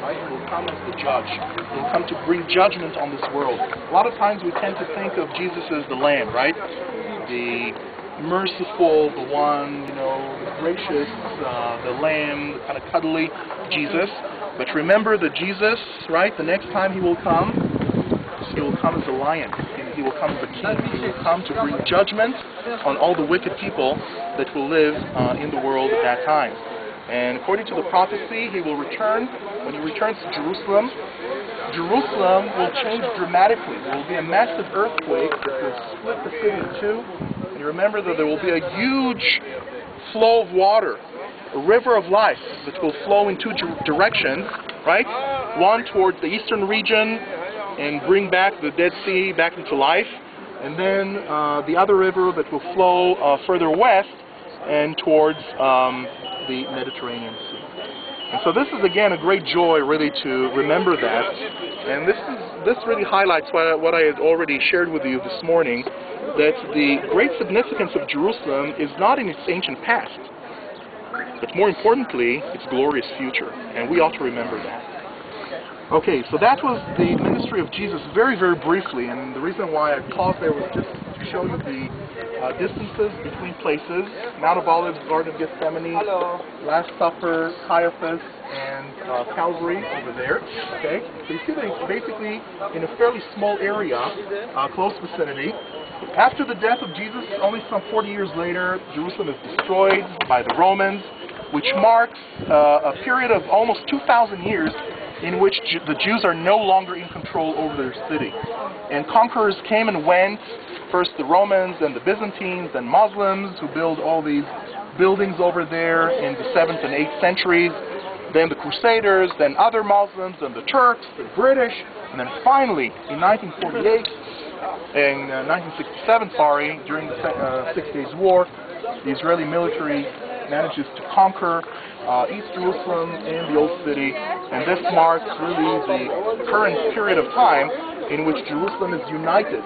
right? He will come as the judge. He will come to bring judgment on this world. A lot of times we tend to think of Jesus as the Lamb, right? The merciful, the one, the gracious, the Lamb, the kind of cuddly Jesus. But remember that Jesus, right, the next time he will come as a lion. He will come as a king. He will come to bring judgment on all the wicked people that will live in the world at that time. And according to the prophecy, he will return. When he returns to Jerusalem, Jerusalem will change dramatically. There will be a massive earthquake that will split the city in two. And you remember that there will be a huge flow of water, a river of life that will flow in two directions, right? One towards the eastern region and bring back the Dead Sea back into life. And then the other river that will flow further west and towards the Mediterranean Sea. And so this is again a great joy really to remember that. And this really highlights what I had already shared with you this morning, that the great significance of Jerusalem is not in its ancient past, but more importantly, its glorious future. And we ought to remember that. Okay, so that was the ministry of Jesus very, very briefly, and the reason why I paused there was just to show you the distances between places. Mount of Olives, Garden of Gethsemane, Last Supper, Caiaphas, and Calvary over there. Okay, so you see that it's basically in a fairly small area, close vicinity. After the death of Jesus, only some 40 years later, Jerusalem is destroyed by the Romans, which marks a period of almost 2,000 years in which the Jews are no longer in control over their city. And conquerors came and went, first the Romans, then the Byzantines, then Muslims, who built all these buildings over there in the 7th and 8th centuries, then the Crusaders, then other Muslims, then the Turks, the British, and then finally, in 1948, in 1967, during the Six Days War, the Israeli military manages to conquer East Jerusalem and the Old City, and this marks really the current period of time in which Jerusalem is united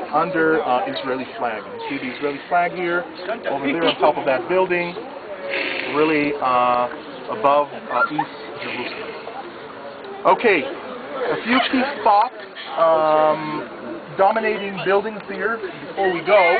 under Israeli flag. You see the Israeli flag here, over there on top of that building, really above East Jerusalem. Okay, a few key spots, dominating buildings here before we go.